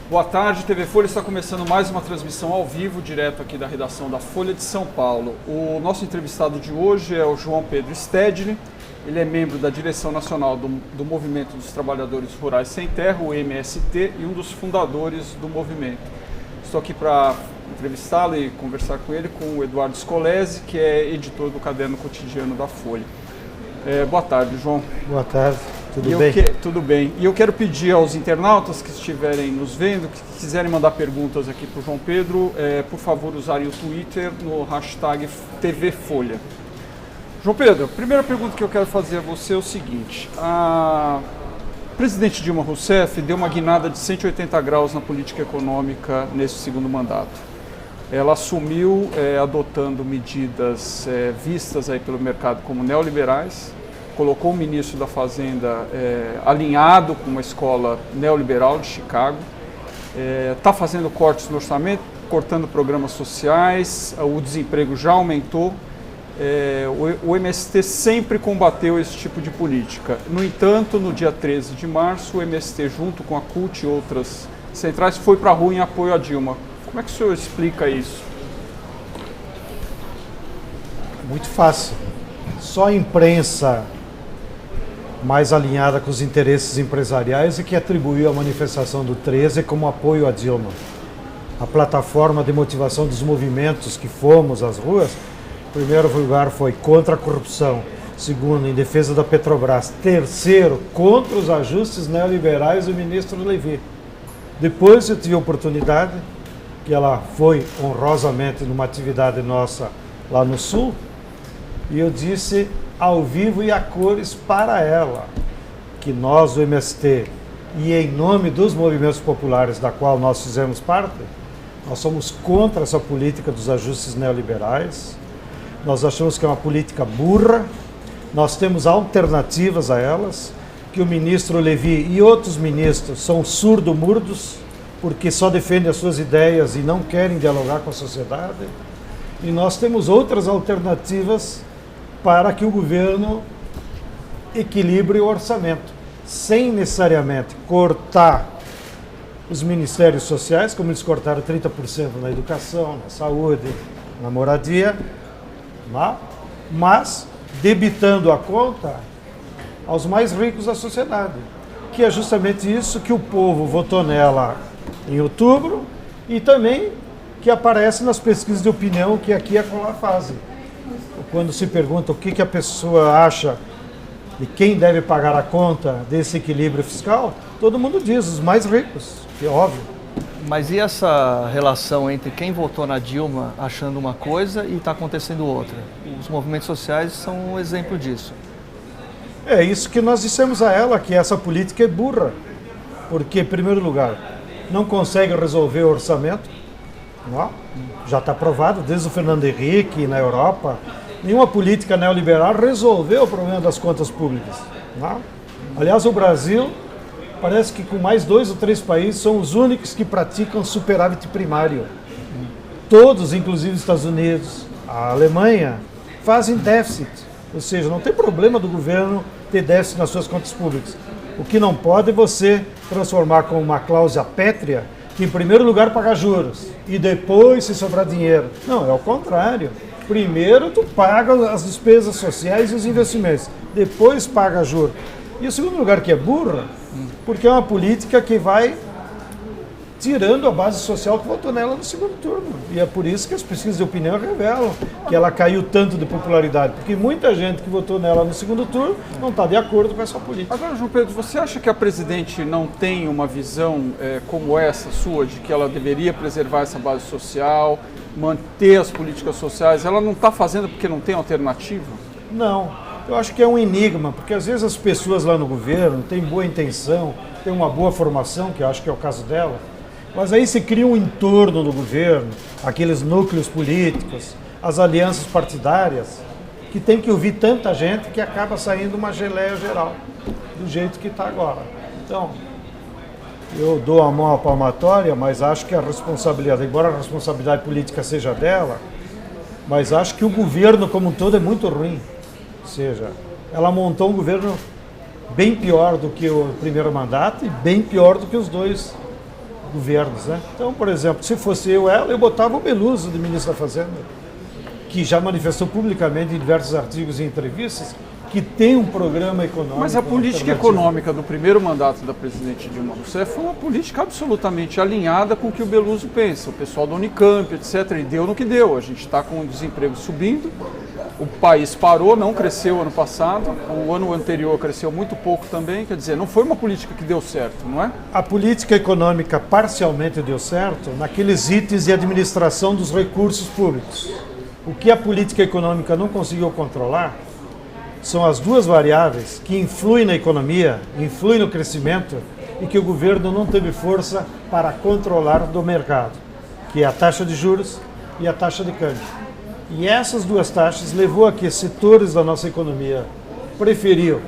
Boa tarde, TV Folha está começando mais uma transmissão ao vivo, direto aqui da redação da Folha de São Paulo. O nosso entrevistado de hoje é o João Pedro Stedley. Ele é membro da direção nacional do Movimento dos Trabalhadores Rurais Sem Terra, o MST, e um dos fundadores do movimento. Estou aqui para entrevistá-lo e conversar com ele, com o Eduardo Scolese, que é editor do Caderno Cotidiano da Folha. Boa tarde, João. Boa tarde, tudo bem? Tudo bem. E eu quero pedir aos internautas que estiverem nos vendo, que quiserem mandar perguntas aqui para o João Pedro, por favor, usarem o Twitter no hashtag TV Folha. João Pedro, a primeira pergunta que eu quero fazer a você é o seguinte: a presidente Dilma Rousseff deu uma guinada de 180 graus na política econômica nesse segundo mandato. Ela assumiu adotando medidas vistas aí pelo mercado como neoliberais, colocou o ministro da Fazenda alinhado com uma escola neoliberal de Chicago, está fazendo cortes no orçamento, cortando programas sociais, o desemprego já aumentou. O MST sempre combateu esse tipo de política. No entanto, no dia 13 de março, o MST, junto com a CUT e outras centrais, foi para a rua em apoio a Dilma. Como é que o senhor explica isso? Muito fácil. Só a imprensa mais alinhada com os interesses empresariais é que atribuiu a manifestação do 13 como apoio a Dilma. A plataforma de motivação dos movimentos que fomos às ruas, em primeiro lugar, foi contra a corrupção. Segundo, em defesa da Petrobras. Terceiro, contra os ajustes neoliberais do ministro Levi. Depois eu tive a oportunidade, que ela foi honrosamente numa atividade nossa lá no Sul, e eu disse ao vivo e a cores para ela que nós, do MST, e em nome dos movimentos populares da qual nós fizemos parte, nós somos contra essa política dos ajustes neoliberais. Nós achamos que é uma política burra, nós temos alternativas a elas, que o ministro Levi e outros ministros são surdo-mudos, porque só defendem as suas ideias e não querem dialogar com a sociedade. E nós temos outras alternativas para que o governo equilibre o orçamento, sem necessariamente cortar os ministérios sociais, como eles cortaram 30% na educação, na saúde, na moradia, mas debitando a conta aos mais ricos da sociedade, que é justamente isso que o povo votou nela em outubro e também que aparece nas pesquisas de opinião que aqui e acolá fazem. Quando se pergunta o que a pessoa acha de quem deve pagar a conta desse equilíbrio fiscal, todo mundo diz, os mais ricos, que é óbvio. Mas e essa relação entre quem votou na Dilma achando uma coisa e está acontecendo outra? Os movimentos sociais são um exemplo disso. É isso que nós dissemos a ela, que essa política é burra. Porque, em primeiro lugar, não consegue resolver o orçamento. Não? Já está provado, desde o Fernando Henrique na Europa, nenhuma política neoliberal resolveu o problema das contas públicas. Não? Aliás, o Brasil, parece que com mais 2 ou 3 países, são os únicos que praticam superávit primário. Todos, inclusive os Estados Unidos, a Alemanha, fazem déficit. Ou seja, não tem problema do governo ter déficit nas suas contas públicas. O que não pode é você transformar como uma cláusula pétrea que, em primeiro lugar, pagar juros e depois, se sobrar dinheiro. Não, é o contrário. Primeiro, tu paga as despesas sociais e os investimentos. Depois, paga juros. E o segundo lugar, que é burra, porque é uma política que vai tirando a base social que votou nela no segundo turno. E é por isso que as pesquisas de opinião revelam que ela caiu tanto de popularidade, porque muita gente que votou nela no segundo turno não está de acordo com essa política. Agora, João Pedro, você acha que a presidente não tem uma visão como essa sua, de que ela deveria preservar essa base social, manter as políticas sociais? Ela não está fazendo porque não tem alternativa? Não, eu acho que é um enigma, porque às vezes as pessoas lá no governo têm boa intenção, têm uma boa formação, que eu acho que é o caso dela, mas aí se cria um entorno do governo, aqueles núcleos políticos, as alianças partidárias, que tem que ouvir tanta gente que acaba saindo uma geleia geral, do jeito que está agora. Então, eu dou a mão à palmatória, mas acho que a responsabilidade, embora a responsabilidade política seja dela, mas acho que o governo como um todo é muito ruim. Ou seja, ela montou um governo bem pior do que o primeiro mandato e bem pior do que os dois governos, né? Então, por exemplo, se fosse eu botava o Beluso de ministro da Fazenda, que já manifestou publicamente em diversos artigos e entrevistas que tem um programa econômico. Mas a política econômica do primeiro mandato da presidente Dilma Rousseff foi uma política absolutamente alinhada com o que o Beluso pensa, o pessoal da Unicamp, etc. E deu no que deu. A gente está com o desemprego subindo, o país parou, não cresceu ano passado, o ano anterior cresceu muito pouco também, quer dizer, não foi uma política que deu certo, não é? A política econômica parcialmente deu certo naqueles itens de administração dos recursos públicos. O que a política econômica não conseguiu controlar são as duas variáveis que influem na economia, influem no crescimento e que o governo não teve força para controlar do mercado, que é a taxa de juros e a taxa de câmbio. E essas duas taxas levou a que setores da nossa economia preferiam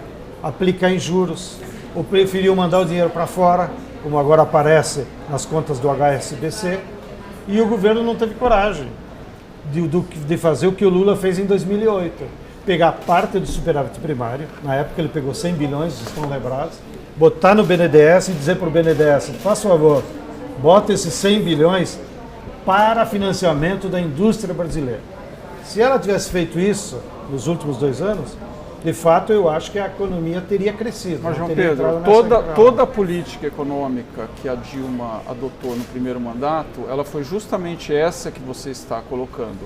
aplicar em juros ou preferiam mandar o dinheiro para fora, como agora aparece nas contas do HSBC, e o governo não teve coragem de fazer o que o Lula fez em 2008, pegar parte do superávit primário, na época ele pegou 100 bilhões, estão lembrados, botar no BNDES e dizer para o BNDES, faz favor, bota esses 100 bilhões para financiamento da indústria brasileira. Se ela tivesse feito isso nos últimos 2 anos, de fato eu acho que a economia teria crescido. Mas, João teria Pedro, toda a política econômica que a Dilma adotou no primeiro mandato, ela foi justamente essa que você está colocando.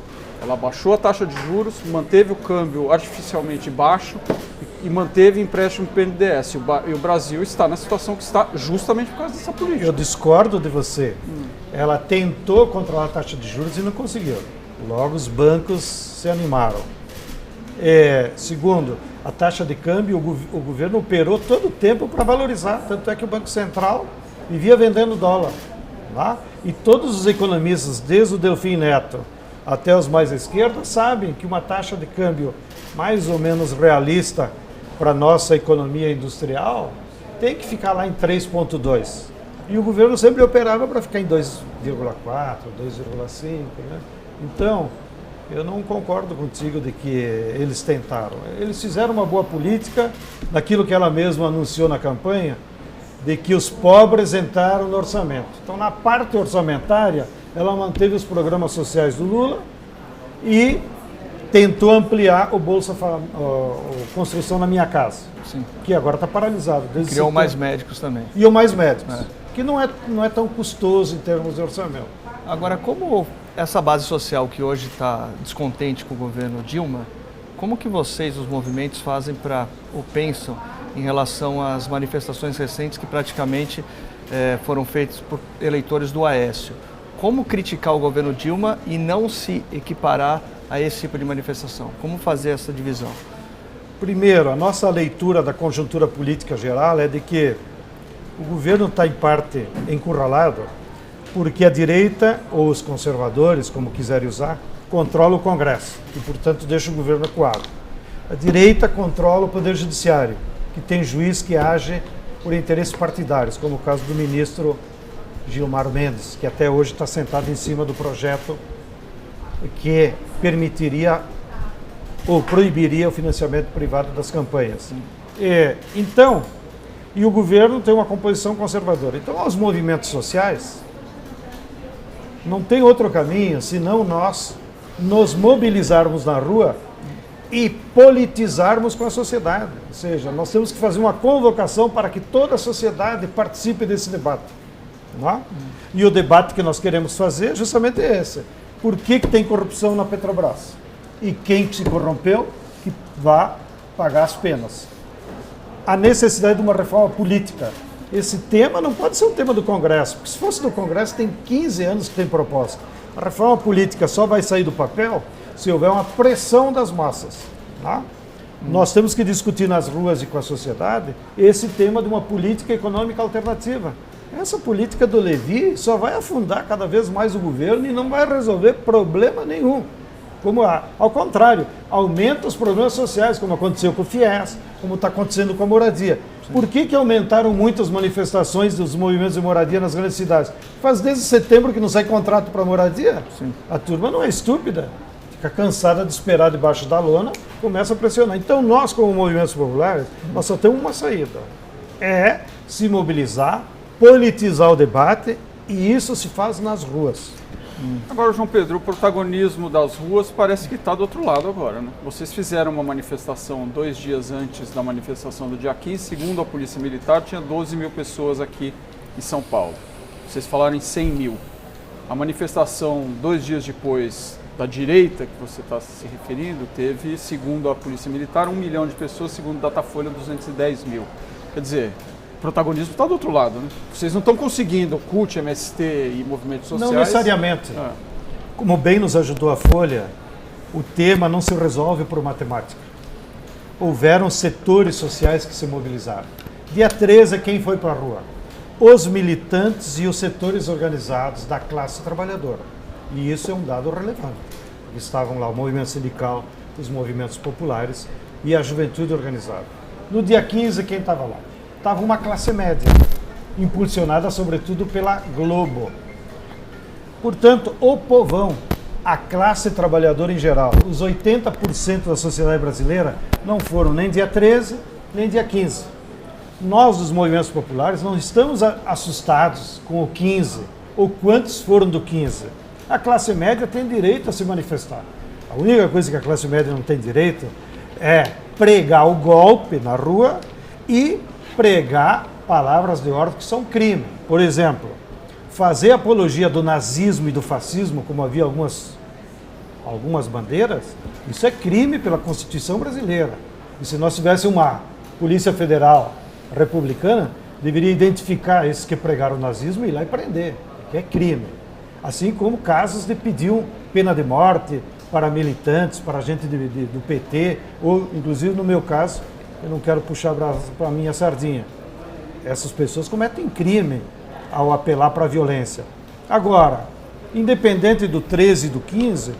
Ela baixou a taxa de juros, manteve o câmbio artificialmente baixo e manteve empréstimo para o BNDES. E o Brasil está na situação que está justamente por causa dessa política. Eu discordo de você. Ela tentou controlar a taxa de juros e não conseguiu. Logo, os bancos se animaram. Segundo, a taxa de câmbio, o governo operou todo o tempo para valorizar. Tanto é que o Banco Central vivia vendendo dólar. Tá? E todos os economistas, desde o Delfim Neto até os mais à esquerda, sabem que uma taxa de câmbio mais ou menos realista para a nossa economia industrial tem que ficar lá em 3,2. E o governo sempre operava para ficar em 2,4, 2,5, né? Então, eu não concordo contigo de que eles tentaram. Eles fizeram uma boa política naquilo que ela mesma anunciou na campanha, de que os pobres entraram no orçamento. Então, na parte orçamentária, ela manteve os programas sociais do Lula e tentou ampliar o Bolsa Construção na Minha Casa, Sim. que agora está paralisado. Criou mais médicos também. E o Mais Médicos, que não é tão custoso em termos de orçamento. Agora, como essa base social que hoje está descontente com o governo Dilma, como que vocês, os movimentos, fazem ou pensam em relação às manifestações recentes que praticamente foram feitas por eleitores do Aécio? Como criticar o governo Dilma e não se equiparar a esse tipo de manifestação? Como fazer essa divisão? Primeiro, a nossa leitura da conjuntura política geral é de que o governo está, em parte, encurralado porque a direita, ou os conservadores, como quiserem usar, controla o Congresso e, portanto, deixa o governo acuado. A direita controla o Poder Judiciário, que tem juiz que age por interesses partidários, como o caso do ministro Gilmar Mendes, que até hoje está sentado em cima do projeto que permitiria ou proibiria o financiamento privado das campanhas. E o governo tem uma composição conservadora. Então, os movimentos sociais não tem outro caminho senão nós nos mobilizarmos na rua e politizarmos com a sociedade. Ou seja, nós temos que fazer uma convocação para que toda a sociedade participe desse debate. Não é? E o debate que nós queremos fazer é justamente esse. Por que tem corrupção na Petrobras? E quem se corrompeu que vá pagar as penas. A necessidade de uma reforma política. Esse tema não pode ser um tema do Congresso, porque se fosse do Congresso tem 15 anos que tem proposta. A reforma política só vai sair do papel se houver uma pressão das massas. Tá? Nós temos que discutir nas ruas e com a sociedade esse tema de uma política econômica alternativa. Essa política do Levi só vai afundar cada vez mais o governo e não vai resolver problema nenhum. Ao contrário, aumenta os problemas sociais, como aconteceu com o FIES, como está acontecendo com a moradia. Sim. Por que aumentaram muito as manifestações dos movimentos de moradia nas grandes cidades? Faz desde setembro que não sai contrato para moradia. Sim. A turma não é estúpida, fica cansada de esperar debaixo da lona, começa a pressionar. Então nós, como movimentos populares, nós só temos uma saída. É se mobilizar, politizar o debate E isso se faz nas ruas. Agora, João Pedro, o protagonismo das ruas parece que está do outro lado agora, né? Vocês fizeram uma manifestação 2 dias antes da manifestação do dia 15, segundo a Polícia Militar, tinha 12 mil pessoas aqui em São Paulo. Vocês falaram em 100 mil. A manifestação 2 dias depois da direita, que você está se referindo, teve, segundo a Polícia Militar, 1 milhão de pessoas, segundo o Datafolha, 210 mil. Quer dizer, o protagonismo está do outro lado, né? Vocês não estão conseguindo, CUT, MST e movimentos sociais... Não necessariamente. Como bem nos ajudou a Folha, o tema não se resolve por matemática. Houveram setores sociais que se mobilizaram. Dia 13, quem foi para a rua? Os militantes e os setores organizados da classe trabalhadora. E isso é um dado relevante. Estavam lá o movimento sindical, os movimentos populares e a juventude organizada. No dia 15, quem estava lá? Estava uma classe média, impulsionada sobretudo pela Globo. Portanto, o povão, a classe trabalhadora em geral, os 80% da sociedade brasileira não foram nem dia 13, nem dia 15. Nós, dos movimentos populares, não estamos assustados com o 15, ou quantos foram do 15. A classe média tem direito a se manifestar. A única coisa que a classe média não tem direito é pregar o golpe na rua e pregar palavras de ordem que são crime. Por exemplo, fazer apologia do nazismo e do fascismo, como havia algumas bandeiras, isso é crime pela Constituição brasileira. E se nós tivéssemos uma Polícia Federal republicana, deveria identificar esses que pregaram o nazismo e ir lá e prender, que é crime. Assim como casos de pedir pena de morte para militantes, para gente do PT, ou inclusive no meu caso, eu não quero puxar para a minha sardinha. Essas pessoas cometem crime ao apelar para a violência. Agora, independente do 13 e do 15,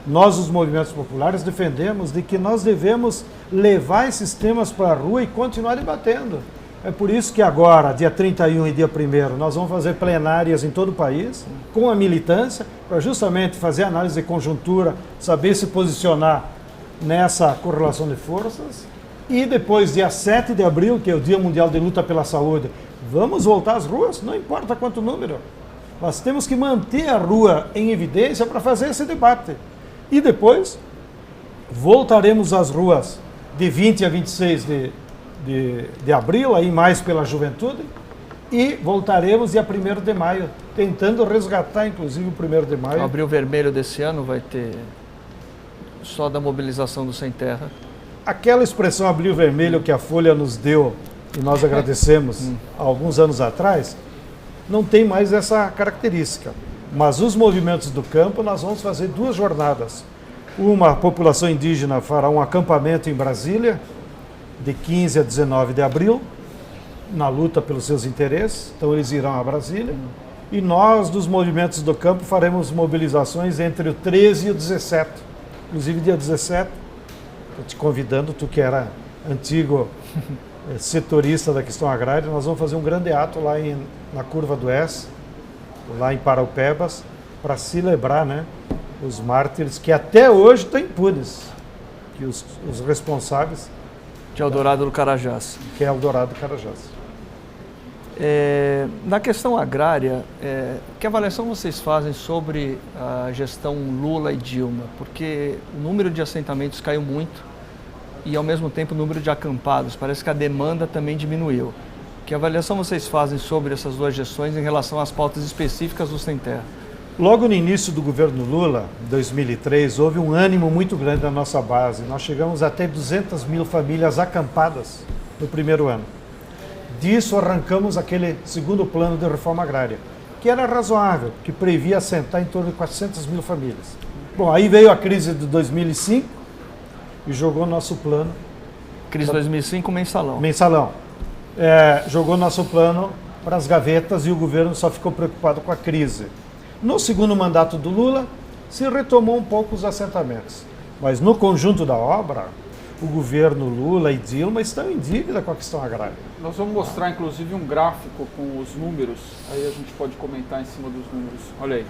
nós, os movimentos populares, defendemos de que nós devemos levar esses temas para a rua e continuar debatendo. É por isso que agora, dia 31 e dia 1º, nós vamos fazer plenárias em todo o país, com a militância, para justamente fazer análise de conjuntura, saber se posicionar nessa correlação de forças. E depois, dia 7 de abril, que é o Dia Mundial de Luta pela Saúde, vamos voltar às ruas, não importa quanto número. Nós temos que manter a rua em evidência para fazer esse debate. E depois, voltaremos às ruas de 20 a 26 de abril, aí mais pela juventude, e voltaremos dia 1º de maio, tentando resgatar, inclusive, o 1º de maio. O Abril Vermelho desse ano vai ter só da mobilização do Sem Terra. Aquela expressão Abril Vermelho que a Folha nos deu, e nós agradecemos há alguns anos atrás, não tem mais essa característica. Mas os movimentos do campo, nós vamos fazer 2 jornadas. Uma, a população indígena fará um acampamento em Brasília, de 15 a 19 de abril, na luta pelos seus interesses. Então eles irão a Brasília. E nós, dos movimentos do campo, faremos mobilizações entre o 13 e o 17. Inclusive dia 17, estou te convidando, tu que era antigo setorista da questão agrária, nós vamos fazer um grande ato lá na Curva do S, lá em Paraupebas, para celebrar, né, os mártires que até hoje estão impunes, que os responsáveis... Que é o Eldorado do Carajás. Que é o Eldorado do Carajás. Na questão agrária, que avaliação vocês fazem sobre a gestão Lula e Dilma? Porque o número de assentamentos caiu muito e, ao mesmo tempo, o número de acampados. Parece que a demanda também diminuiu. Que avaliação vocês fazem sobre essas 2 gestões em relação às pautas específicas do Sem Terra? Logo no início do governo Lula, em 2003, houve um ânimo muito grande na nossa base. Nós chegamos até 200 mil famílias acampadas no primeiro ano. Disso arrancamos aquele segundo plano de reforma agrária, que era razoável, que previa assentar em torno de 400 mil famílias. Bom, aí veio a crise de 2005 e jogou nosso plano... Crise de 2005, mensalão. Mensalão. Jogou nosso plano para as gavetas e o governo só ficou preocupado com a crise. No segundo mandato do Lula, se retomou um pouco os assentamentos. Mas no conjunto da obra, o governo Lula e Dilma estão em dívida com a questão agrária. Nós vamos mostrar, inclusive, um gráfico com os números. Aí a gente pode comentar em cima dos números. Olha aí.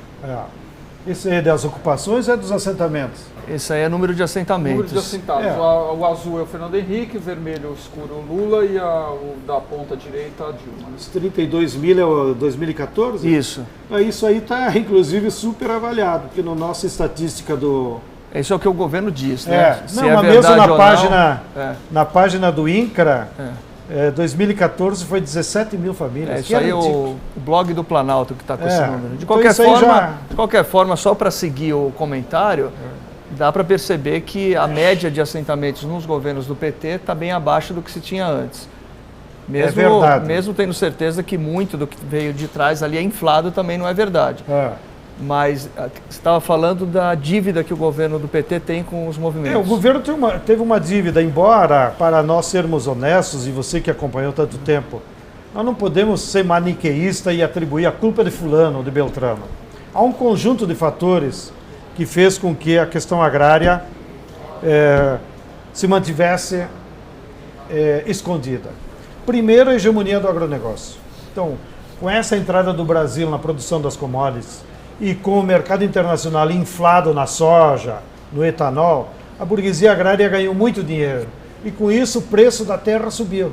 Esse é das ocupações ou é dos assentamentos? Esse aí é número de assentamentos. Número de assentados. É. O azul é o Fernando Henrique, o vermelho escuro o Lula e o da ponta direita a Dilma. Os 32 mil é o 2014? Isso. Isso aí está, inclusive, super avaliado, porque na nossa estatística do... Isso é o que o governo diz, né? Não, mas mesmo na página do INCRA, 2014 foi 17 mil famílias. Isso aí é o blog do Planalto que está com esse número. De Então qualquer forma, só para seguir o comentário, dá para perceber que a média de assentamentos nos governos do PT está bem abaixo do que se tinha antes. Mesmo tendo certeza que muito do que veio de trás ali é inflado, também não é verdade. Mas você estava falando da dívida que o governo do PT tem com os movimentos. O governo teve uma dívida, embora, para nós sermos honestos, e você que acompanhou tanto tempo, nós não podemos ser maniqueísta e atribuir a culpa de fulano ou de Beltrano. Há um conjunto de fatores que fez com que a questão agrária se mantivesse escondida. Primeiro, a hegemonia do agronegócio. Então, com essa entrada do Brasil na produção das commodities, e com o mercado internacional inflado na soja, no etanol, a burguesia agrária ganhou muito dinheiro. E com isso o preço da terra subiu.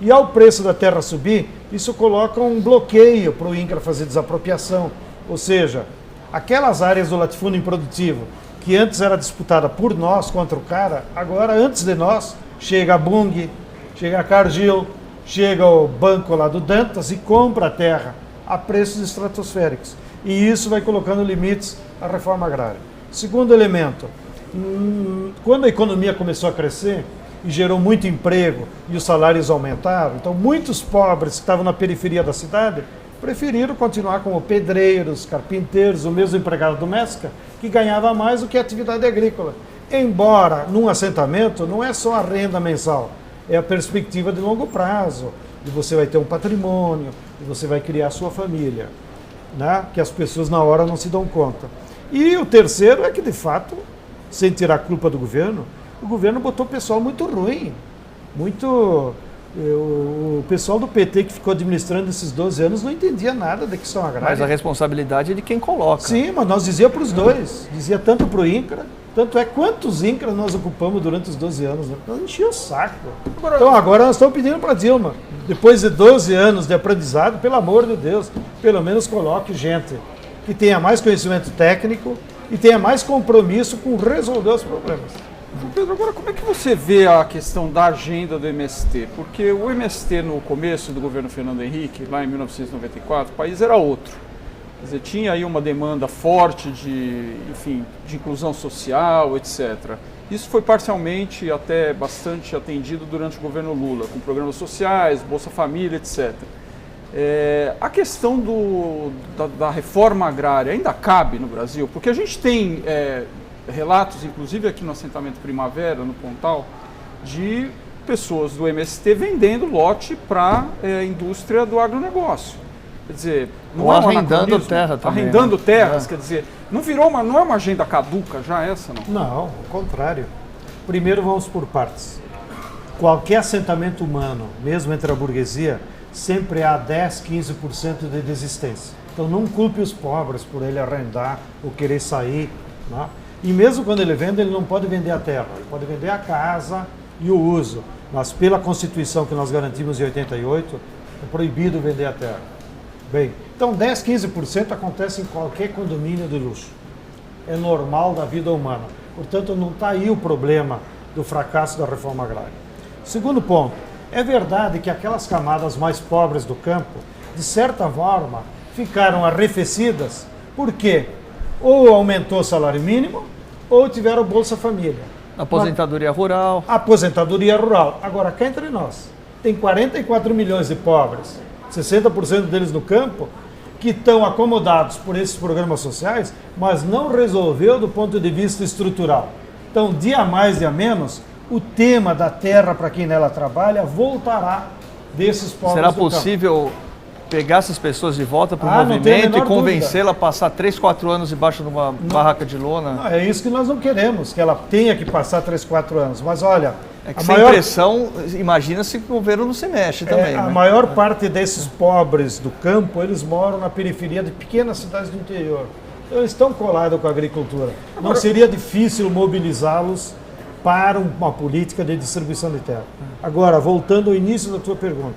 E ao preço da terra subir, isso coloca um bloqueio para o INCRA fazer desapropriação. Ou seja, aquelas áreas do latifúndio improdutivo, que antes era disputada por nós contra o cara, agora antes de nós, chega a Bunge, chega a Cargill, chega o banco lá do Dantas e compra a terra a preços estratosféricos. E isso vai colocando limites à reforma agrária. Segundo elemento, quando a economia começou a crescer e gerou muito emprego e os salários aumentaram, então muitos pobres que estavam na periferia da cidade preferiram continuar como pedreiros, carpinteiros, o mesmo empregado doméstico, que ganhava mais do que a atividade agrícola. Embora, num assentamento, não é só a renda mensal, é a perspectiva de longo prazo, de você vai ter um patrimônio, de você vai criar a sua família. Né? Que as pessoas na hora não se dão conta. E o terceiro é que, de fato, sem tirar a culpa do governo, o governo botou pessoal muito ruim. O pessoal do PT que ficou administrando esses 12 anos não entendia nada da questão agrária. Mas a responsabilidade é de quem coloca. Sim, mas nós dizia para os dois. Dizia tanto para o INCRA, tanto é quantos INCRA nós ocupamos durante os 12 anos. Né? Nós enchia o saco. Então agora nós estamos pedindo para a Dilma, depois de 12 anos de aprendizado, pelo amor de Deus, pelo menos coloque gente que tenha mais conhecimento técnico e tenha mais compromisso com resolver os problemas. Pedro, agora como é que você vê a questão da agenda do MST? Porque o MST no começo do governo Fernando Henrique, lá em 1994, o país era outro. Quer dizer, tinha aí uma demanda forte de inclusão social, etc. Isso foi parcialmente até bastante atendido durante o governo Lula, com programas sociais, Bolsa Família, etc. A questão da reforma agrária ainda cabe no Brasil? Porque a gente tem relatos, inclusive aqui no assentamento Primavera, no Pontal, de pessoas do MST vendendo lote para a indústria do agronegócio. Quer dizer, não é arrendando terra também. Arrendando terras, quer dizer, não é uma agenda caduca já essa, não? Não, ao contrário. Primeiro vamos por partes. Qualquer assentamento humano, mesmo entre a burguesia, sempre há 10, 15% de desistência. Então não culpe os pobres por ele arrendar ou querer sair. Né? E mesmo quando ele vende, ele não pode vender a terra, ele pode vender a casa e o uso. Mas pela Constituição que nós garantimos em 88, é proibido vender a terra. Bem, então 10, 15% acontece em qualquer condomínio de luxo. É normal da vida humana. Portanto, não está aí o problema do fracasso da reforma agrária. Segundo ponto, é verdade que aquelas camadas mais pobres do campo, de certa forma, ficaram arrefecidas, porque ou aumentou o salário mínimo, ou tiveram Bolsa Família. Aposentadoria rural. Aposentadoria rural. Agora, cá entre nós, tem 44 milhões de pobres, 60% deles no campo, que estão acomodados por esses programas sociais, mas não resolveu do ponto de vista estrutural. Então, dia a mais, dia a menos, o tema da terra para quem nela trabalha voltará desses pobres. Será possível pegar essas pessoas de volta para o movimento e convencê-la a passar 3, 4 anos debaixo de uma barraca de lona? Não, é isso que nós não queremos, que ela tenha que passar 3, 4 anos. Mas olha... É que sem pressão, imagina-se que o governo não se mexe também. A maior parte desses pobres do campo, eles moram na periferia de pequenas cidades do interior. Então, eles estão colados com a agricultura. Não seria difícil mobilizá-los para uma política de distribuição de terra. Agora, voltando ao início da tua pergunta.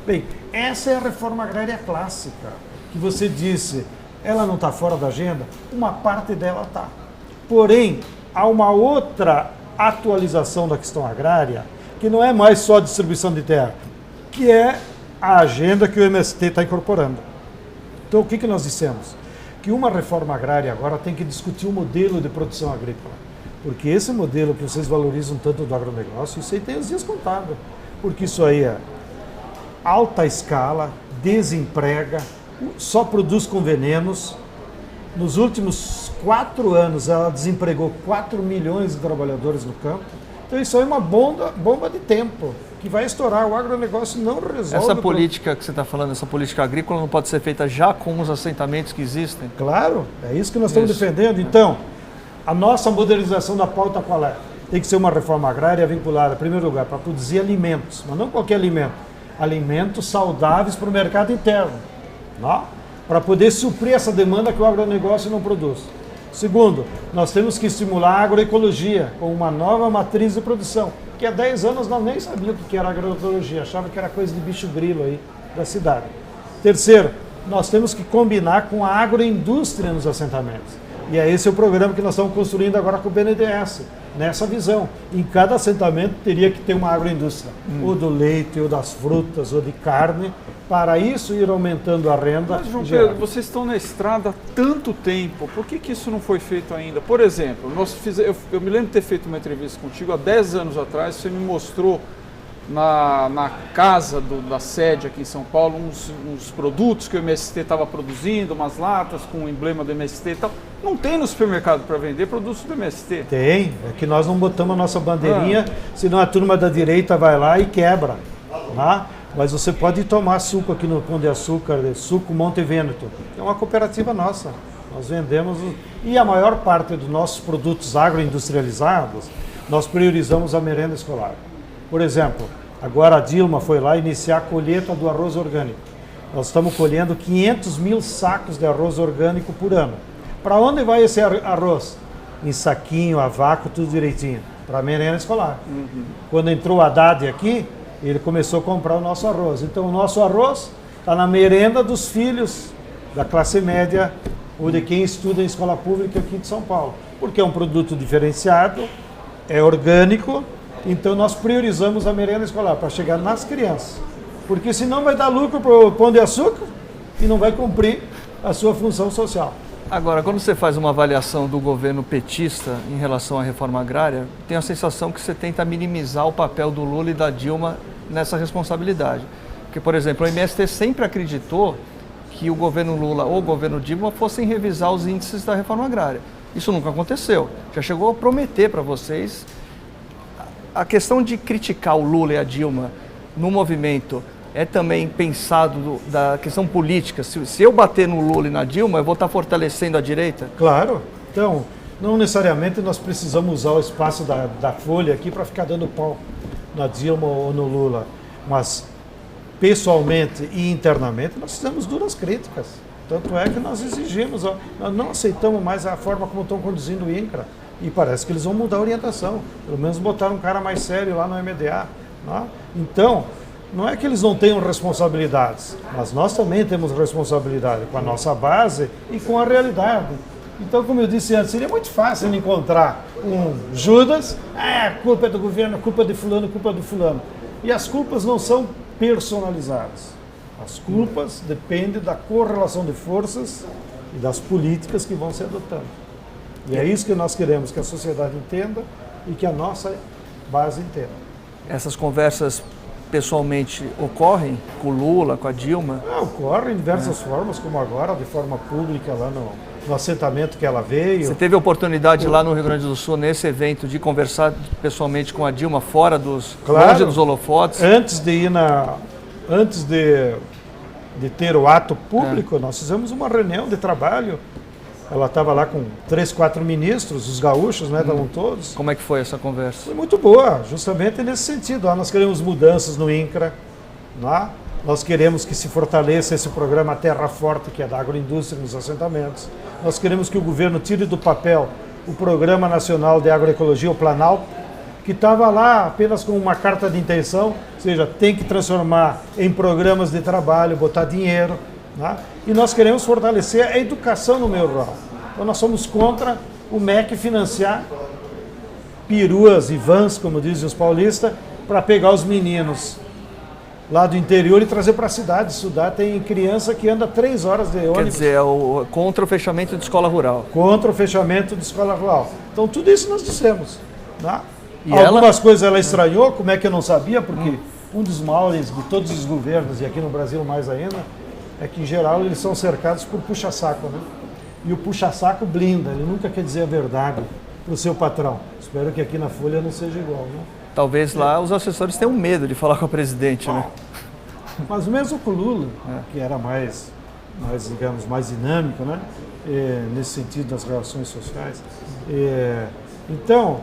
Bem, essa é a reforma agrária clássica, que você disse, ela não está fora da agenda? Uma parte dela está. Porém, há uma outra atualização da questão agrária, que não é mais só a distribuição de terra, que é a agenda que o MST está incorporando. Então, o que nós dissemos? Que uma reforma agrária agora tem que discutir o modelo de produção agrícola. Porque esse modelo que vocês valorizam tanto do agronegócio, isso aí tem os dias contados. Porque isso aí é alta escala, desemprega, só produz com venenos. Nos últimos 4 anos, ela desempregou 4 milhões de trabalhadores no campo. Então isso aí é uma bomba de tempo, que vai estourar. O agronegócio não resolve... Essa política que você está falando, essa política agrícola, não pode ser feita já com os assentamentos que existem? Claro, é isso que nós estamos defendendo. Então, a nossa modernização da pauta qual é? Tem que ser uma reforma agrária vinculada, em primeiro lugar, para produzir alimentos, mas não qualquer alimento. Alimentos saudáveis para o mercado interno, para poder suprir essa demanda que o agronegócio não produz. Segundo, nós temos que estimular a agroecologia com uma nova matriz de produção, que há 10 anos nós nem sabíamos o que era agroecologia, achava que era coisa de bicho grilo aí da cidade. Terceiro, nós temos que combinar com a agroindústria nos assentamentos. E é esse o programa que nós estamos construindo agora com o BNDES, nessa visão. Em cada assentamento teria que ter uma agroindústria, ou do leite, ou das frutas, ou de carne, para isso ir aumentando a renda. Mas, João Pedro, vocês estão na estrada há tanto tempo, por que isso não foi feito ainda? Por exemplo, eu me lembro de ter feito uma entrevista contigo há 10 anos atrás, você me mostrou na casa da sede aqui em São Paulo uns produtos que o MST estava produzindo, umas latas com o emblema do MST e tal. Não tem no supermercado para vender produtos do MST. Tem, é que nós não botamos a nossa bandeirinha, senão a turma da direita vai lá e quebra. Mas você pode tomar suco aqui no Pão de Açúcar, suco Monte Vêneto. É uma cooperativa nossa. Nós vendemos, e a maior parte dos nossos produtos agroindustrializados, nós priorizamos a merenda escolar. Por exemplo, agora a Dilma foi lá iniciar a colheita do arroz orgânico. Nós estamos colhendo 500 mil sacos de arroz orgânico por ano. Para onde vai esse arroz? Em saquinho, a vácuo, tudo direitinho. Para a merenda escolar. Quando entrou o Haddad aqui, ele começou a comprar o nosso arroz. Então o nosso arroz está na merenda dos filhos da classe média ou de quem estuda em escola pública aqui de São Paulo. Porque é um produto diferenciado, é orgânico. Então nós priorizamos a merenda escolar para chegar nas crianças, porque senão vai dar lucro para o Pão de Açúcar e não vai cumprir a sua função social. Agora, quando você faz uma avaliação do governo petista em relação à reforma agrária, tem a sensação que você tenta minimizar o papel do Lula e da Dilma nessa responsabilidade. Porque, por exemplo, o MST sempre acreditou que o governo Lula ou o governo Dilma fossem revisar os índices da reforma agrária. Isso nunca aconteceu. Já chegou a prometer para vocês. A questão de criticar o Lula e a Dilma no movimento é também pensado da questão política. Se eu bater no Lula e na Dilma, eu vou estar fortalecendo a direita? Claro. Então, não necessariamente nós precisamos usar o espaço da Folha aqui para ficar dando pau na Dilma ou no Lula. Mas, pessoalmente e internamente, nós fizemos duras críticas. Tanto é que nós exigimos, nós não aceitamos mais a forma como estão conduzindo o INCRA. E parece que eles vão mudar a orientação. Pelo menos botaram um cara mais sério lá no MDA. Então, não é que eles não tenham responsabilidades, mas nós também temos responsabilidade com a nossa base e com a realidade. Então, como eu disse antes, seria muito fácil encontrar um Judas, a culpa é do governo, a culpa é de fulano, a culpa é do fulano. E as culpas não são personalizadas. As culpas dependem da correlação de forças e das políticas que vão se adotando. E é isso que nós queremos que a sociedade entenda e que a nossa base entenda. Essas conversas pessoalmente ocorrem com o Lula, com a Dilma? Ocorrem de diversas formas, como agora, de forma pública, lá no assentamento que ela veio. Você teve a oportunidade lá no Rio Grande do Sul, nesse evento, de conversar pessoalmente com a Dilma, fora longe dos holofotes? Antes de ter o ato público, nós fizemos uma reunião de trabalho. Ela estava lá com 3, 4 ministros, os gaúchos, estavam todos. Como é que foi essa conversa? Foi muito boa, justamente nesse sentido. Nós queremos mudanças no INCRA, Nós queremos que se fortaleça esse programa Terra Forte, que é da agroindústria nos assentamentos. Nós queremos que o governo tire do papel o Programa Nacional de Agroecologia, o Planalto, que estava lá apenas com uma carta de intenção, ou seja, tem que transformar em programas de trabalho, botar dinheiro, né? E nós queremos fortalecer a educação no meio rural. Então nós somos contra o MEC financiar peruas e vans, como dizem os paulistas, para pegar os meninos lá do interior e trazer para a cidade estudar. Tem criança que anda 3 horas de ônibus. Quer dizer, contra o fechamento de escola rural. Contra o fechamento de escola rural. Então tudo isso nós dissemos, né? E algumas coisas ela estranhou, como é que eu não sabia, porque um dos males de todos os governos, e aqui no Brasil mais ainda, é que em geral eles são cercados por puxa-saco, né? E o puxa-saco blinda, ele nunca quer dizer a verdade para o seu patrão. Espero que aqui na Folha não seja igual, né? Talvez lá os assessores tenham medo de falar com o presidente, né? Mas mesmo com o Lula, que era mais, digamos, mais dinâmico, né? Nesse sentido das relações sociais. Então,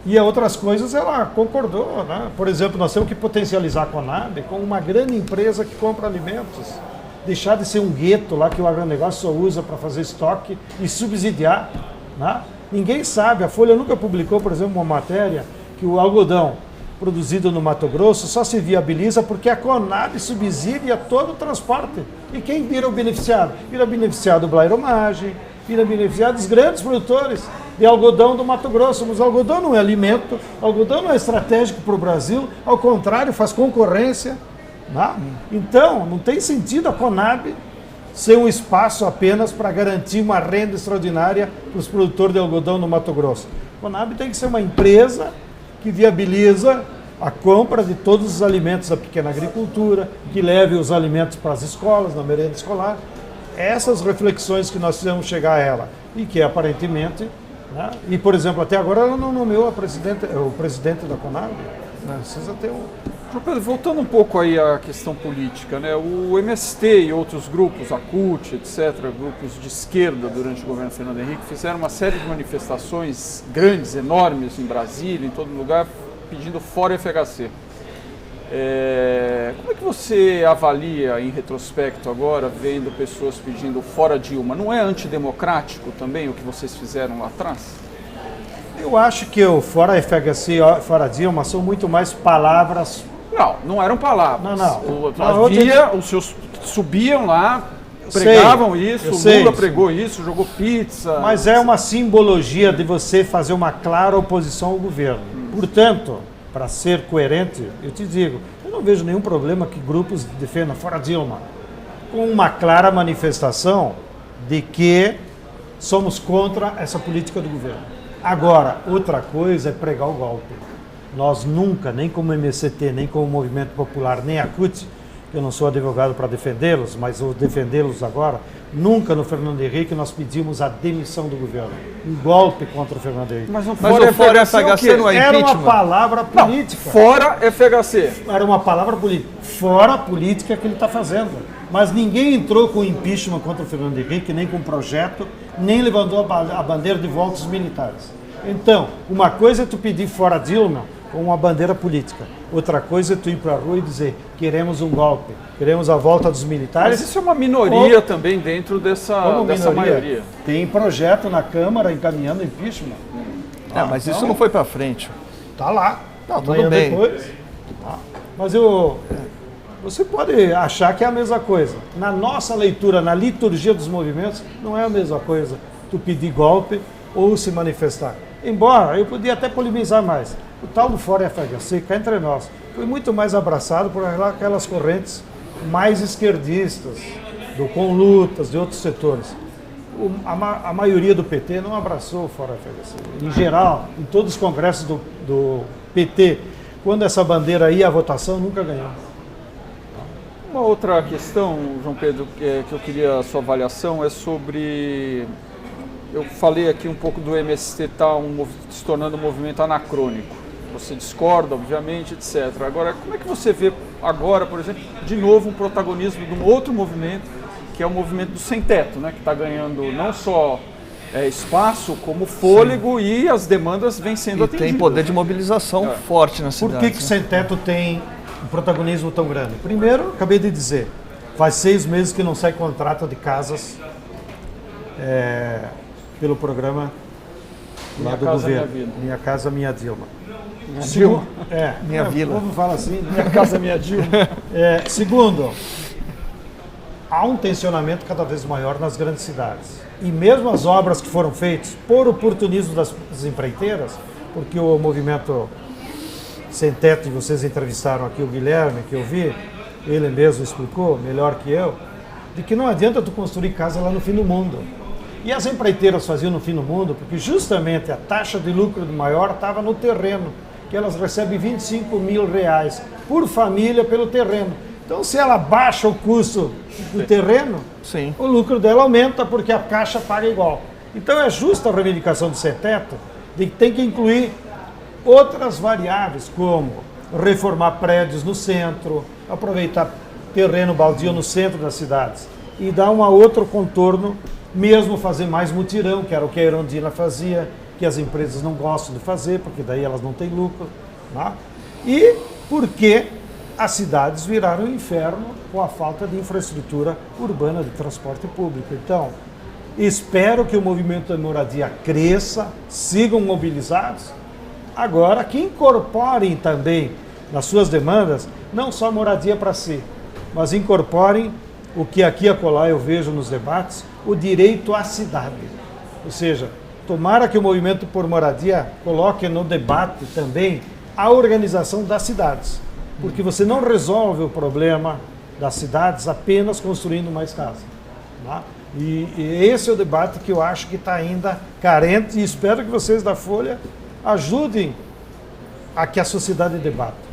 e outras coisas ela concordou, né? Por exemplo, nós temos que potencializar a Conab como uma grande empresa que compra alimentos. Deixar de ser um gueto lá que o agronegócio só usa para fazer estoque e subsidiar, né? Ninguém sabe, a Folha nunca publicou, por exemplo, uma matéria que o algodão produzido no Mato Grosso só se viabiliza porque a Conab subsidia todo o transporte. E quem vira o beneficiado? Vira beneficiado o Blairomagem, vira beneficiado os grandes produtores de algodão do Mato Grosso. Mas o algodão não é alimento, o algodão não é estratégico para o Brasil, ao contrário, faz concorrência, né? Então, não tem sentido a Conab ser um espaço apenas para garantir uma renda extraordinária para os produtores de algodão no Mato Grosso. A Conab tem que ser uma empresa que viabiliza a compra de todos os alimentos da pequena agricultura, que leve os alimentos para as escolas, na merenda escolar. Essas reflexões que nós precisamos chegar a ela, e que aparentemente, né? E por exemplo, até agora ela não nomeou o presidente da Conab. Precisa ter um... João Pedro, voltando um pouco aí à questão política, né? O MST e outros grupos, a CUT, etc., grupos de esquerda durante o governo Fernando Henrique, fizeram uma série de manifestações grandes, enormes, em Brasília, em todo lugar, pedindo fora FHC. Como é que você avalia, em retrospecto agora, vendo pessoas pedindo fora Dilma? Não é antidemocrático também o que vocês fizeram lá atrás? Eu acho que o fora FHC e fora Dilma são muito mais palavras. Não eram palavras. Não. Os seus subiam lá, pregavam isso, o Lula pregou isso, jogou pizza. Mas é uma simbologia de você fazer uma clara oposição ao governo. Portanto, para ser coerente, eu te digo, eu não vejo nenhum problema que grupos defendam fora Dilma, com uma clara manifestação de que somos contra essa política do governo. Agora, outra coisa é pregar o golpe. Nós nunca, nem como MST, nem como Movimento Popular, nem a CUT, eu não sou advogado para defendê-los, mas vou defendê-los agora, nunca no Fernando Henrique nós pedimos a demissão do governo. Um golpe contra o Fernando Henrique. Mas o fora FHC não é Era impeachment? uma palavra política. Não, fora FHC. Era uma palavra política. Fora a política que ele está fazendo. Mas ninguém entrou com impeachment contra o Fernando Henrique, nem com projeto, nem levantou a bandeira de volta dos militares. Então, uma coisa é tu pedir fora Dilma com uma bandeira política. Outra coisa é tu ir para a rua e dizer, queremos um golpe, queremos a volta dos militares. Mas isso é uma minoria também dessa maioria. Tem projeto na Câmara encaminhando impeachment. Mas isso não foi para frente. Tá lá. Não, tudo bem. Depois. Mas você pode achar que é a mesma coisa. Na nossa leitura, na liturgia dos movimentos, não é a mesma coisa tu pedir golpe ou se manifestar. Embora eu podia até polemizar mais. O tal do Fora FHC, cá entre nós, foi muito mais abraçado por aquelas correntes mais esquerdistas, com lutas de outros setores. A maioria do PT não abraçou o Fora FHC. Em geral, em todos os congressos do PT, quando essa bandeira ia à votação, nunca ganhou. Uma outra questão, João Pedro, que eu queria a sua avaliação é sobre... Eu falei aqui um pouco do MST se tornando um movimento anacrônico. Você discorda, obviamente, etc. Agora, como é que você vê agora, por exemplo, de novo um protagonismo de um outro movimento, que é o movimento do sem-teto, né? Que está ganhando não só espaço, como fôlego. Sim. E as demandas vêm sendo atendidas. Tem poder de mobilização forte na cidade. Por que sem-teto tem um protagonismo tão grande? Primeiro, acabei de dizer, faz 6 meses que não sai contrato de casas pelo programa lá do governo. Minha Casa Minha Dilma. Minha Vila. O povo fala assim, né? Minha Casa Minha Dilma. Segundo, há um tensionamento cada vez maior nas grandes cidades. E mesmo as obras que foram feitas por oportunismo das empreiteiras, porque o movimento Sem Teto, e vocês entrevistaram aqui o Guilherme, que eu vi, ele mesmo explicou, melhor que eu, de que não adianta tu construir casa lá no fim do mundo. E as empreiteiras faziam no fim do mundo, porque justamente a taxa de lucro maior estava no terreno, que elas recebem R$25.000 por família pelo terreno. Então, se ela baixa o custo do terreno, sim, o lucro dela aumenta, porque a Caixa paga igual. Então, é justa a reivindicação do Sem Teto de que tem que incluir outras variáveis, como reformar prédios no centro, aproveitar terreno baldio no centro das cidades e dar um outro contorno, mesmo fazer mais mutirão, que era o que a Erundina fazia, que as empresas não gostam de fazer, porque daí elas não têm lucro. Tá? E porque as cidades viraram um inferno com a falta de infraestrutura urbana de transporte público. Então, espero que o movimento da moradia cresça, sigam mobilizados, agora que incorporem também nas suas demandas, não só moradia para si, mas incorporem o que aqui e acolá eu vejo nos debates, o direito à cidade. Ou seja, tomara que o movimento por moradia coloque no debate também a organização das cidades, porque você não resolve o problema das cidades apenas construindo mais casas. Tá? E esse é o debate que eu acho que está ainda carente e espero que vocês da Folha ajudem a que a sociedade debata.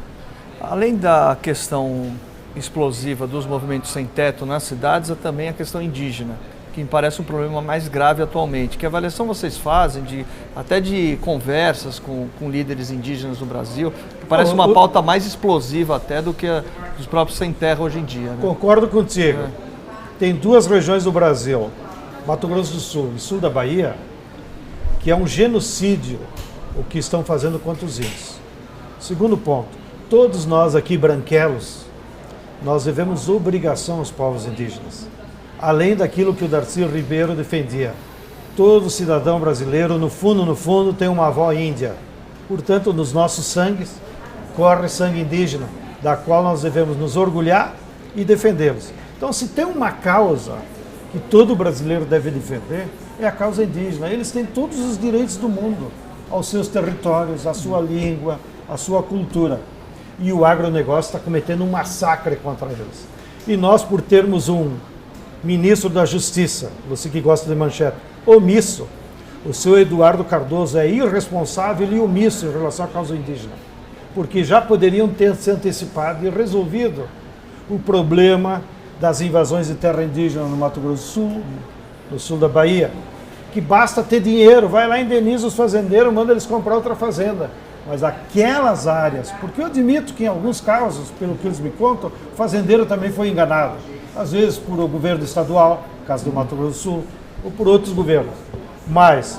Além da questão explosiva dos movimentos sem teto nas cidades, há também a questão indígena, que me parece um problema mais grave atualmente. Que avaliação vocês fazem até de conversas com líderes indígenas no Brasil, que parece uma pauta mais explosiva até do que a dos próprios sem terra hoje em dia. Né? Concordo contigo. Tem 2 regiões do Brasil, Mato Grosso do Sul e sul da Bahia, que é um genocídio o que estão fazendo contra os índios. Segundo ponto, todos nós aqui branquelos, nós devemos obrigação aos povos indígenas. Além daquilo que o Darcy Ribeiro defendia. Todo cidadão brasileiro, no fundo, tem uma avó índia. Portanto, nos nossos sangues, corre sangue indígena, da qual nós devemos nos orgulhar e defendê-los. Então, se tem uma causa que todo brasileiro deve defender, é a causa indígena. Eles têm todos os direitos do mundo, aos seus territórios, à sua língua, à sua cultura. E o agronegócio está cometendo um massacre contra eles. E nós, por termos um ministro da Justiça, você que gosta de manchete, omisso, o seu Eduardo Cardoso é irresponsável e omisso em relação à causa indígena, porque já poderiam ter se antecipado e resolvido o problema das invasões de terra indígena no Mato Grosso do Sul, no sul da Bahia, que basta ter dinheiro, vai lá, indeniza os fazendeiros, manda eles comprar outra fazenda. Mas aquelas áreas, porque eu admito que em alguns casos, pelo que eles me contam, o fazendeiro também foi enganado. Às vezes por o governo estadual, caso do Mato Grosso do Sul, ou por outros governos. Mas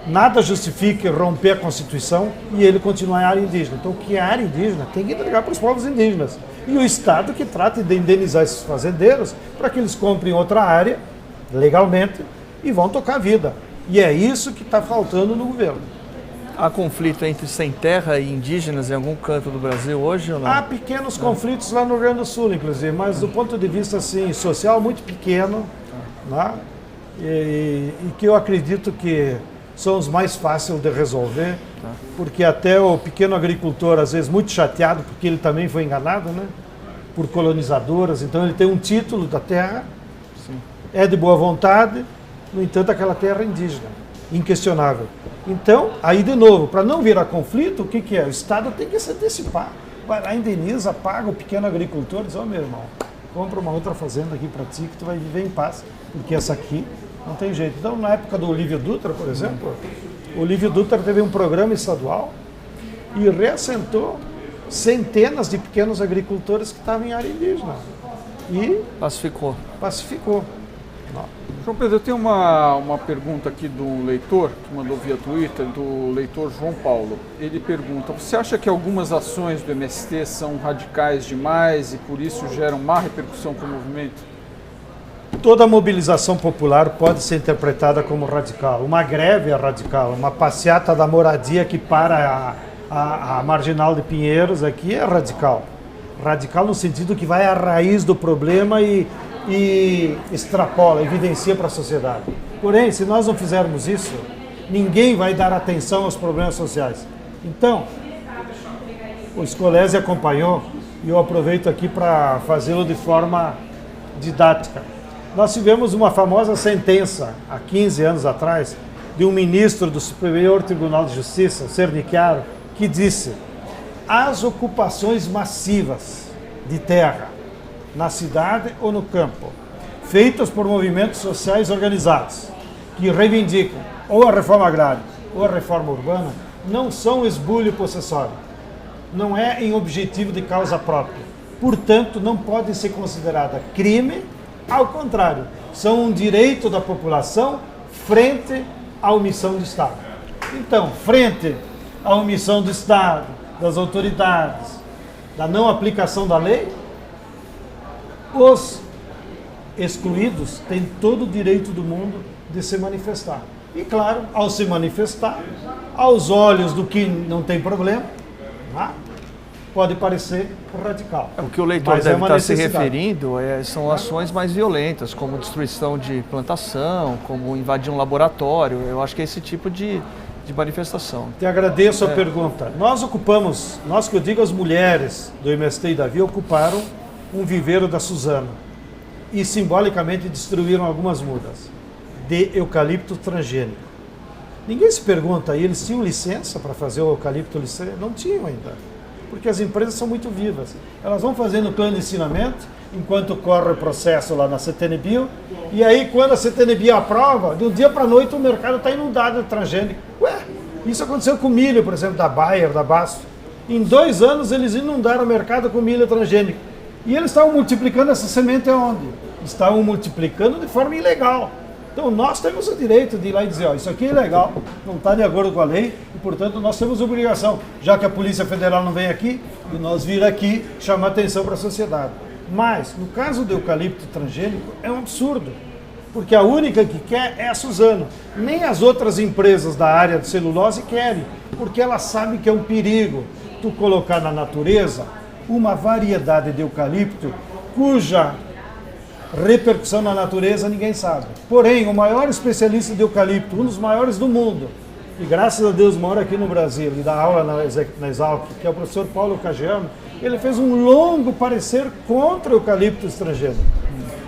nada justifica romper a Constituição e ele continuar em área indígena. Então, o que é área indígena tem que entregar para os povos indígenas. E o Estado que trata de indenizar esses fazendeiros para que eles comprem outra área, legalmente, e vão tocar a vida. E é isso que está faltando no governo. Há conflito entre sem terra e indígenas em algum canto do Brasil hoje ou não? Há pequenos conflitos lá no Rio Grande do Sul, inclusive, mas do ponto de vista assim, social, muito pequeno, né? E que eu acredito que são os mais fáceis de resolver, porque até o pequeno agricultor, às vezes, muito chateado, porque ele também foi enganado, né? Por colonizadoras, então ele tem um título da terra, sim, é de boa vontade, no entanto, aquela terra é indígena, inquestionável. Então, aí de novo, para não virar conflito, o que é? O Estado tem que se antecipar. Vai lá, indeniza, paga o pequeno agricultor, diz, meu irmão, compra uma outra fazenda aqui para ti que tu vai viver em paz, porque essa aqui não tem jeito. Então, na época do Olívio Dutra, por exemplo, o Olívio Dutra teve um programa estadual e reassentou centenas de pequenos agricultores que estavam em área indígena. E pacificou. Pacificou. João Pedro, eu tenho uma pergunta aqui do leitor, que mandou via Twitter, do leitor João Paulo. Ele pergunta, você acha que algumas ações do MST são radicais demais e por isso geram má repercussão para o movimento? Toda mobilização popular pode ser interpretada como radical. Uma greve é radical, uma passeata da moradia que para a Marginal de Pinheiros aqui é radical. Radical no sentido que vai à raiz do problema e extrapola, evidencia para a sociedade. Porém, se nós não fizermos isso, ninguém vai dar atenção aos problemas sociais. Então, o Scolese acompanhou e eu aproveito aqui para fazê-lo de forma didática. Nós tivemos uma famosa sentença, há 15 anos atrás, de um ministro do Superior Tribunal de Justiça, Cernicchiaro, que disse: as ocupações massivas de terra, na cidade ou no campo, feitas por movimentos sociais organizados, que reivindicam ou a reforma agrária ou a reforma urbana, não são esbulho possessório, não é em objetivo de causa própria. Portanto, não podem ser consideradas crime, ao contrário, são um direito da população frente à omissão do Estado. Então, frente à omissão do Estado, das autoridades, da não aplicação da lei, os excluídos têm todo o direito do mundo de se manifestar. E claro, ao se manifestar, aos olhos do que não tem problema, pode parecer radical. O que o leitor deve estar se referindo são ações mais violentas, como destruição de plantação, como invadir um laboratório. Eu acho que é esse tipo de manifestação. Te agradeço a pergunta. Nós que eu digo as mulheres do MST e Davi, ocuparam um viveiro da Suzano e simbolicamente destruíram algumas mudas de eucalipto transgênico. Ninguém se pergunta, eles tinham licença para fazer o eucalipto licença? Não tinham ainda, porque as empresas são muito vivas. Elas vão fazendo clandestinamente, enquanto corre o processo lá na CTN-Bio, e aí quando a CTN-Bio aprova, de um dia para a noite o mercado está inundado de transgênico. Isso aconteceu com milho, por exemplo, da Bayer, da Basto. Em 2 anos eles inundaram o mercado com milho transgênico. E eles estavam multiplicando essa semente aonde? Estavam multiplicando de forma ilegal. Então nós temos o direito de ir lá e dizer, isso aqui é ilegal, não está de acordo com a lei, e portanto nós temos obrigação, já que a Polícia Federal não vem aqui, de nós vir aqui chamar atenção para a sociedade. Mas, no caso do eucalipto transgênico, é um absurdo, porque a única que quer é a Suzano. Nem as outras empresas da área de celulose querem, porque elas sabem que é um perigo tu colocar na natureza uma variedade de eucalipto cuja repercussão na natureza ninguém sabe. Porém, o maior especialista de eucalipto, um dos maiores do mundo, e graças a Deus mora aqui no Brasil e dá aula na Exalc, que é o professor Paulo Caggiano, ele fez um longo parecer contra o eucalipto transgênico.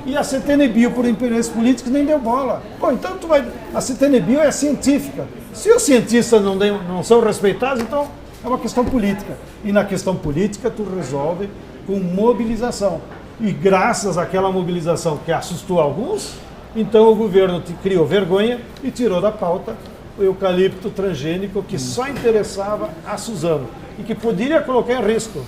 E a CTN-Bio, por interesses políticos, nem deu bola. Então a CTN-Bio é científica. Se os cientistas não são respeitados, então é uma questão política. E na questão política, tu resolve com mobilização. E graças àquela mobilização que assustou alguns, então o governo criou vergonha e tirou da pauta o eucalipto transgênico, que só interessava a Suzano e que poderia colocar em risco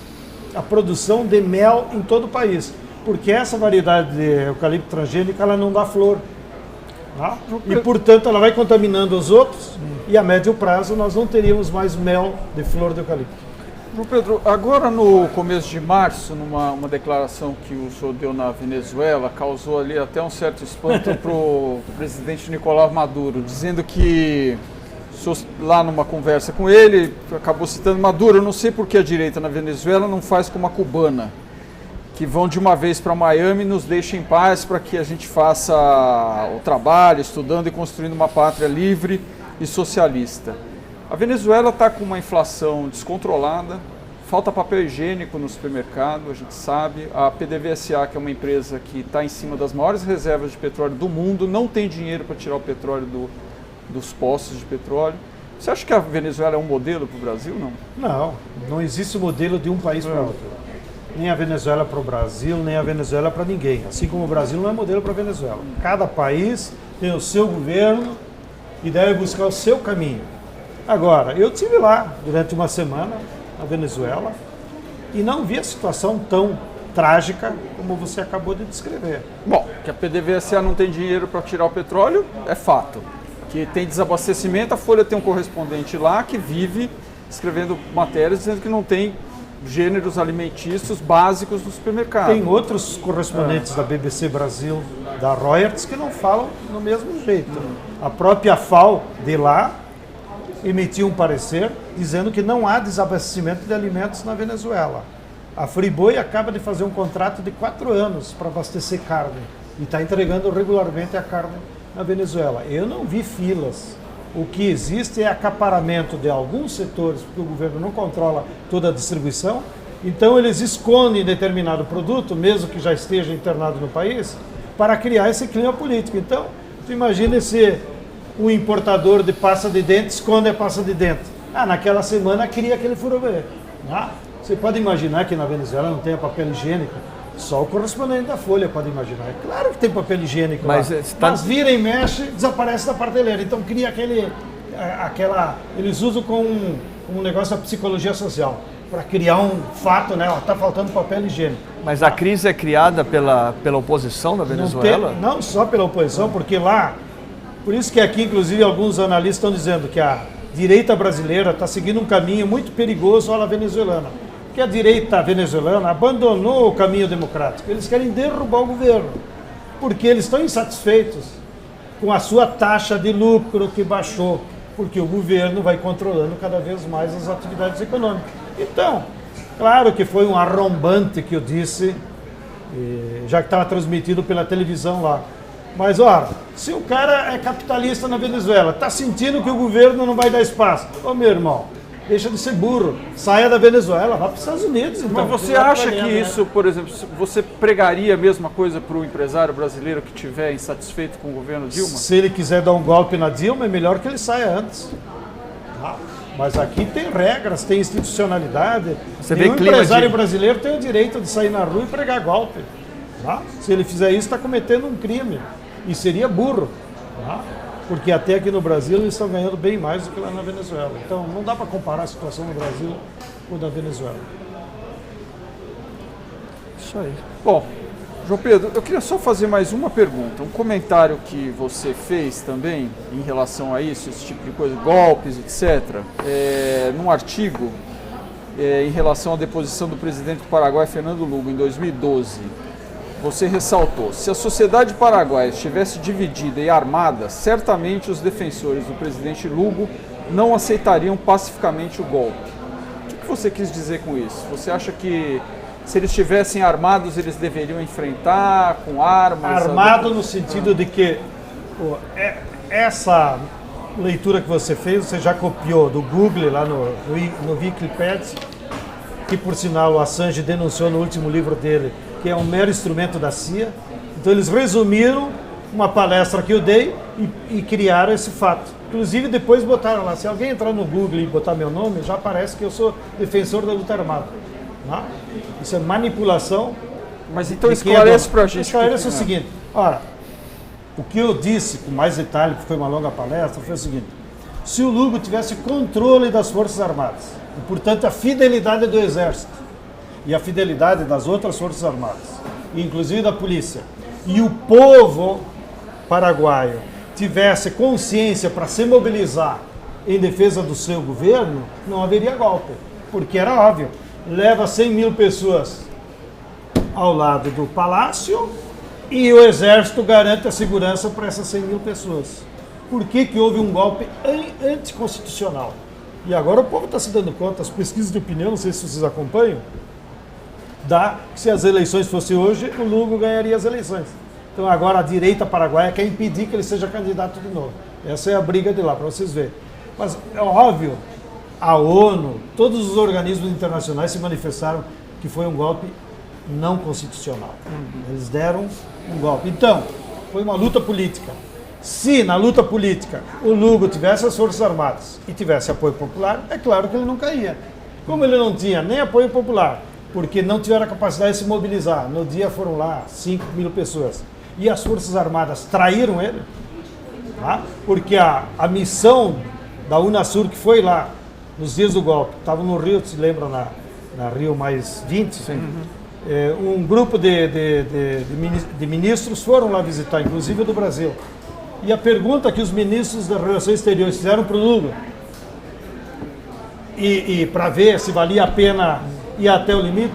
a produção de mel em todo o país, porque essa variedade de eucalipto transgênico ela não dá flor, tá? E portanto ela vai contaminando os outros e a médio prazo nós não teríamos mais mel de flor de eucalipto. João Pedro, agora no começo de março, numa declaração que o senhor deu na Venezuela, causou ali até um certo espanto para o presidente Nicolás Maduro, dizendo que, lá numa conversa com ele, acabou citando Maduro, eu não sei por que a direita na Venezuela não faz como a cubana, que vão de uma vez para Miami e nos deixem em paz para que a gente faça o trabalho, estudando e construindo uma pátria livre e socialista. A Venezuela está com uma inflação descontrolada, falta papel higiênico no supermercado, a gente sabe. A PDVSA, que é uma empresa que está em cima das maiores reservas de petróleo do mundo, não tem dinheiro para tirar o petróleo dos poços de petróleo. Você acha que a Venezuela é um modelo para o Brasil? Não. Não existe modelo de um país para outro. Nem a Venezuela para o Brasil, nem a Venezuela para ninguém. Assim como o Brasil não é modelo para a Venezuela. Cada país tem o seu governo e deve buscar o seu caminho. Agora, eu estive lá durante uma semana, na Venezuela, e não vi a situação tão trágica, como você acabou de descrever. Bom, que a PDVSA não tem dinheiro para tirar o petróleo, é fato. Que tem desabastecimento, a Folha tem um correspondente lá que vive escrevendo matérias dizendo que não tem gêneros alimentícios básicos no supermercado. Tem outros correspondentes da BBC Brasil, da Reuters, que não falam do mesmo jeito. A própria FAO de lá emitiu um parecer dizendo que não há desabastecimento de alimentos na Venezuela. A Friboi acaba de fazer um contrato de 4 anos para abastecer carne e está entregando regularmente a carne na Venezuela. Eu não vi filas. O que existe é acaparamento de alguns setores, porque o governo não controla toda a distribuição. Então eles escondem determinado produto, mesmo que já esteja internado no país, para criar esse clima político. Então, tu imagina se o importador de pasta de dente esconde a pasta de dente. Naquela semana cria aquele furobê. Você pode imaginar que na Venezuela não tenha papel higiênico? Só o correspondente da Folha pode imaginar. É claro que tem papel higiênico mas lá. Mas vira e mexe, desaparece da prateleira. Então cria eles usam como um negócio da psicologia social, para criar um fato, né? Está faltando papel higiênico. Mas a crise é criada pela oposição da Venezuela? Não só pela oposição, porque lá, por isso que aqui, inclusive, alguns analistas estão dizendo que a direita brasileira está seguindo um caminho muito perigoso à venezuelana. Que a direita venezuelana abandonou o caminho democrático. Eles querem derrubar o governo, porque eles estão insatisfeitos com a sua taxa de lucro que baixou, porque o governo vai controlando cada vez mais as atividades econômicas. Então, claro que foi um arrombante que eu disse, já que estava transmitido pela televisão lá. Mas, se o cara é capitalista na Venezuela, está sentindo que o governo não vai dar espaço, meu irmão, deixa de ser burro, saia da Venezuela, vá para os Estados Unidos. Então. Mas você acha que isso, por exemplo, você pregaria a mesma coisa para o empresário brasileiro que estiver insatisfeito com o governo Dilma? Se ele quiser dar um golpe na Dilma, é melhor que ele saia antes. Mas aqui tem regras, tem institucionalidade. Nenhum empresário brasileiro tem o direito de sair na rua e pregar golpe. Se ele fizer isso, está cometendo um crime. E seria burro. Porque até aqui no Brasil eles estão ganhando bem mais do que lá na Venezuela. Então não dá para comparar a situação no Brasil com a da Venezuela. Isso aí. Bom, João Pedro, eu queria só fazer mais uma pergunta. Um comentário que você fez também em relação a isso, esse tipo de coisa, golpes, etc. Num artigo em relação à deposição do presidente do Paraguai, Fernando Lugo, em 2012. Você ressaltou, se a sociedade paraguaia estivesse dividida e armada, certamente os defensores do presidente Lugo não aceitariam pacificamente o golpe. O que você quis dizer com isso? Você acha que se eles estivessem armados, eles deveriam enfrentar com armas? Armado no sentido de que essa leitura que você fez, você já copiou do Google lá no Wikipedia, que por sinal o Assange denunciou no último livro dele, que é um mero instrumento da CIA. Então eles resumiram uma palestra que eu dei e criaram esse fato. Inclusive depois botaram lá, se alguém entrar no Google e botar meu nome, já aparece que eu sou defensor da luta armada. Isso é manipulação. Mas então esclarece para a gente. Esclarece o seguinte, o que eu disse com mais detalhe, porque foi uma longa palestra, foi o seguinte: se o Lugo tivesse controle das Forças Armadas, e portanto a fidelidade do Exército, e a fidelidade das outras Forças Armadas, inclusive da polícia, e o povo paraguaio tivesse consciência para se mobilizar em defesa do seu governo, não haveria golpe, porque era óbvio, leva 100 mil pessoas ao lado do palácio e o Exército garante a segurança para essas 100 mil pessoas. Por que houve um golpe anticonstitucional? E agora o povo está se dando conta, as pesquisas de opinião, não sei se vocês acompanham, que se as eleições fossem hoje, o Lugo ganharia as eleições. Então agora a direita paraguaia quer impedir que ele seja candidato de novo. Essa é a briga de lá, para vocês verem. Mas é óbvio, a ONU, todos os organismos internacionais se manifestaram que foi um golpe não constitucional. Eles deram um golpe. Então, foi uma luta política. Se na luta política o Lugo tivesse as Forças Armadas e tivesse apoio popular, é claro que ele não caía. Como ele não tinha nem apoio popular, porque não tiveram a capacidade de se mobilizar, no dia foram lá 5 mil pessoas, e as Forças Armadas traíram ele, porque a missão da Unasur que foi lá nos dias do golpe, estava no Rio, se lembram, na Rio mais 20, Um grupo de ministros foram lá visitar, inclusive do Brasil. E a pergunta que os ministros das Relações Exteriores fizeram para o Lula, e para ver se valia a pena ir até o limite,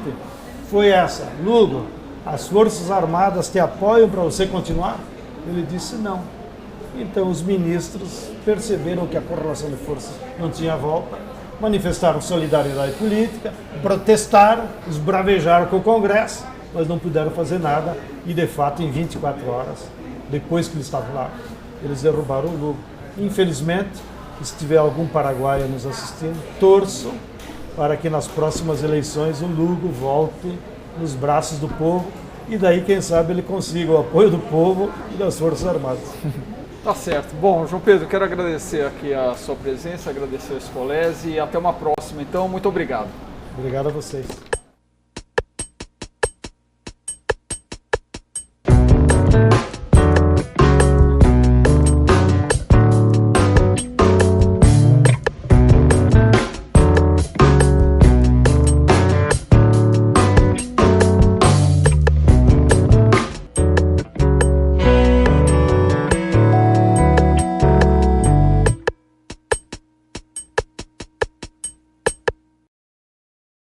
foi essa: Lula, as Forças Armadas te apoiam para você continuar? Ele disse não. Então os ministros perceberam que a correlação de forças não tinha volta, manifestaram solidariedade política, protestaram, esbravejaram com o Congresso, mas não puderam fazer nada e, de fato, em 24 horas, depois que eles estavam lá, eles derrubaram o Lula. Infelizmente, se tiver algum paraguaio nos assistindo, torçam para que nas próximas eleições o Lugo volte nos braços do povo e daí, quem sabe, ele consiga o apoio do povo e das Forças Armadas. Tá certo. Bom, João Pedro, quero agradecer aqui a sua presença, agradecer a Escolese e até uma próxima. Então, muito obrigado. Obrigado a vocês.